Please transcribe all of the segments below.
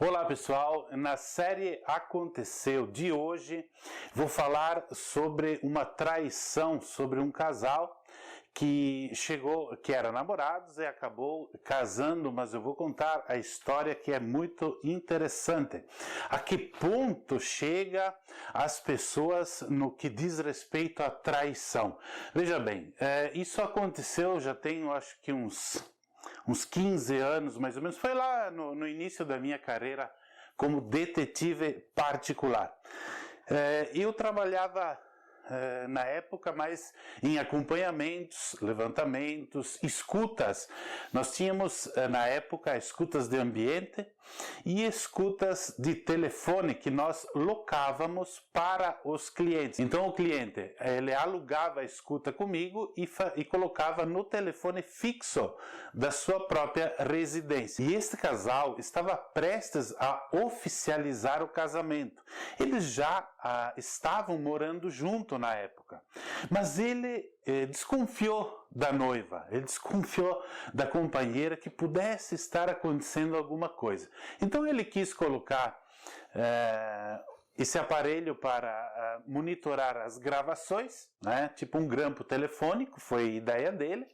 Olá pessoal, na série Aconteceu de hoje vou falar sobre uma traição, sobre um casal que era namorados e acabou casando, mas eu vou contar a história que é muito interessante. A que ponto chega as pessoas no que diz respeito à traição? Veja bem, isso aconteceu já tem, acho que uns 15 anos, mais ou menos. Foi lá no início da minha carreira como detetive particular. Eu trabalhava na época mais em acompanhamentos, levantamentos, escutas. Nós tínhamos na época escutas de ambiente e escutas de telefone que nós locávamos para os clientes. Então o cliente ele alugava a escuta comigo e colocava no telefone fixo da sua própria residência. E este casal estava prestes a oficializar o casamento. Eles já estavam morando junto na época, mas ele desconfiou da noiva, ele desconfiou da companheira que pudesse estar acontecendo alguma coisa. Então ele quis colocar esse aparelho para monitorar as gravações, né? Tipo um grampo telefônico, foi ideia dele.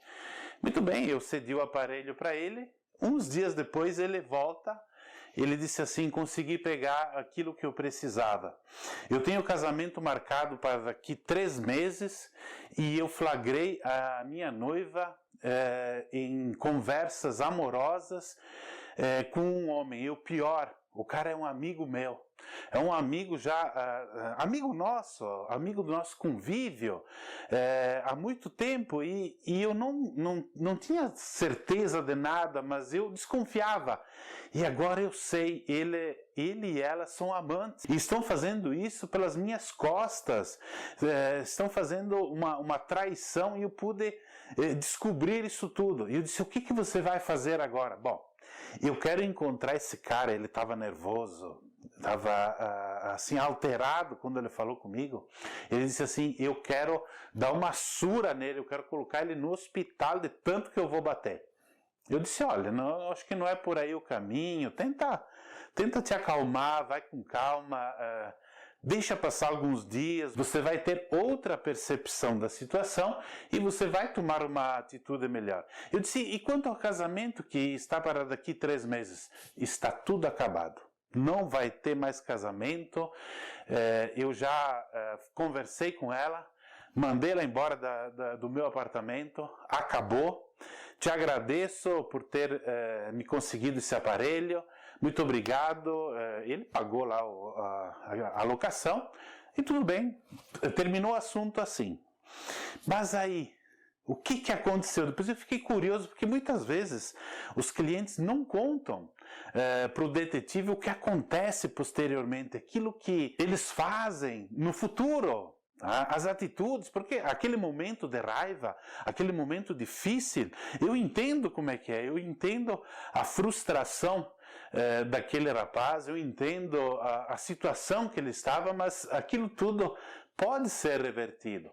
Muito bem, eu cedi o aparelho para ele. Uns dias depois ele volta. Ele disse assim: consegui pegar aquilo que eu precisava. Eu tenho o casamento marcado para daqui 3 meses e eu flagrei a minha noiva em conversas amorosas com um homem. E o pior, o cara é um amigo meu. É um amigo já, amigo do nosso convívio há muito tempo e eu não tinha certeza de nada, mas eu desconfiava. E agora eu sei, ele e ela são amantes e estão fazendo isso pelas minhas costas, estão fazendo uma traição e eu pude descobrir isso tudo. E eu disse: o que você vai fazer agora? Bom, eu quero encontrar esse cara. Ele estava nervoso, estava assim alterado quando ele falou comigo. Ele disse assim: eu quero dar uma surra nele, eu quero colocar ele no hospital de tanto que eu vou bater. Eu disse: olha, não, acho que não é por aí o caminho, tenta te acalmar, vai com calma, deixa passar alguns dias, você vai ter outra percepção da situação e você vai tomar uma atitude melhor. Eu disse: e quanto ao casamento que está para daqui 3 meses? Está tudo acabado. Não vai ter mais casamento. Eu já conversei com ela, mandei ela embora do meu apartamento, acabou. Te agradeço por ter me conseguido esse aparelho, muito obrigado. Ele pagou lá a locação e tudo bem, terminou o assunto assim. Mas aí, o que aconteceu? Depois eu fiquei curioso, porque muitas vezes os clientes não contam para o detetive o que acontece posteriormente, aquilo que eles fazem no futuro. As atitudes, porque aquele momento de raiva, aquele momento difícil, eu entendo como é que é, eu entendo a frustração daquele rapaz, eu entendo a situação que ele estava, mas aquilo tudo pode ser revertido.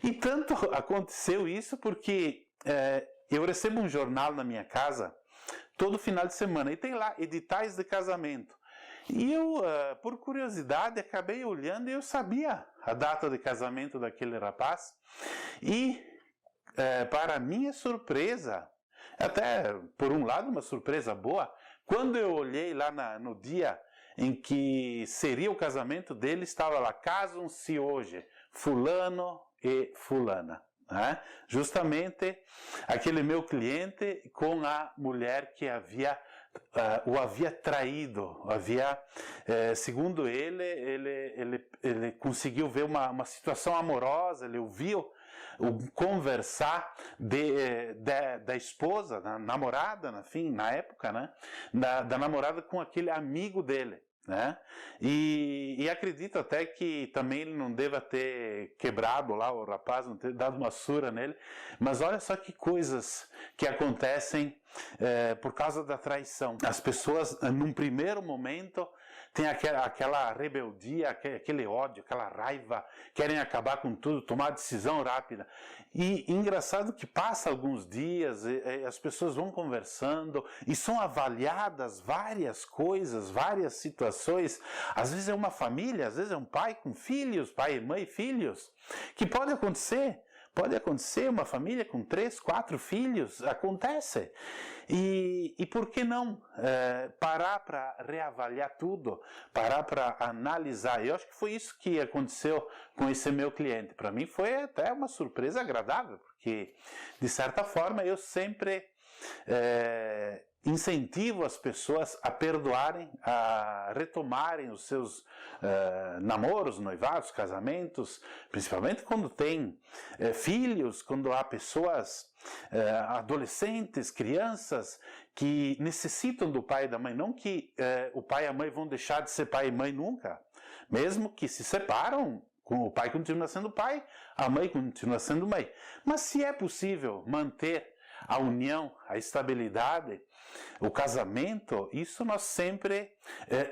E tanto aconteceu isso porque eu recebo um jornal na minha casa todo final de semana e tem lá editais de casamento. E eu, por curiosidade, acabei olhando e eu sabia a data de casamento daquele rapaz. E, para minha surpresa, até por um lado uma surpresa boa, quando eu olhei lá no dia em que seria o casamento dele, estava lá: casam-se hoje fulano e fulana. Justamente aquele meu cliente com a mulher que o havia traído, segundo ele conseguiu ver uma situação amorosa, ele ouviu o conversar da esposa, da namorada, enfim, na época, né, da namorada com aquele amigo dele. Né? E acredito até que também ele não deva ter quebrado lá o rapaz, não ter dado uma surra nele, mas olha só que coisas que acontecem por causa da traição. As pessoas, num primeiro momento, tem aquela rebeldia, aquele ódio, aquela raiva, querem acabar com tudo, tomar decisão rápida. E engraçado que passa alguns dias, as pessoas vão conversando e são avaliadas várias coisas, várias situações. Às vezes é uma família, às vezes é um pai com filhos, pai, mãe e filhos, que pode acontecer. Pode acontecer uma família com 3, 4 filhos, acontece. E por que não parar para reavaliar tudo, parar para analisar? Eu acho que foi isso que aconteceu com esse meu cliente. Para mim foi até uma surpresa agradável, porque de certa forma eu sempre incentivo as pessoas a perdoarem, a retomarem os seus namoros, noivados, casamentos, principalmente quando tem filhos, quando há pessoas, adolescentes, crianças, que necessitam do pai e da mãe. Não que o pai e a mãe vão deixar de ser pai e mãe nunca, mesmo que se separam, o pai continua sendo pai, a mãe continua sendo mãe. Mas se é possível manter a união, a estabilidade, o casamento, isso nós sempre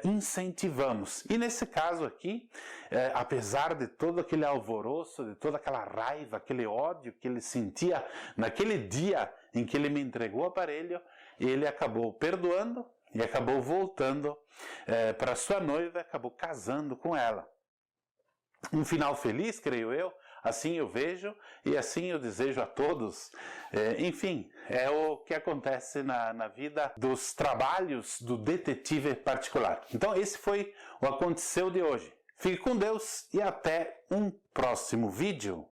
incentivamos. E nesse caso aqui, apesar de todo aquele alvoroço, de toda aquela raiva, aquele ódio que ele sentia naquele dia em que ele me entregou o aparelho, ele acabou perdoando e acabou voltando para sua noiva, acabou casando com ela. Um final feliz, creio eu, assim eu vejo e assim eu desejo a todos. Enfim, é o que acontece na vida dos trabalhos do detetive particular. Então esse foi o Aconteceu de hoje. Fique com Deus e até um próximo vídeo.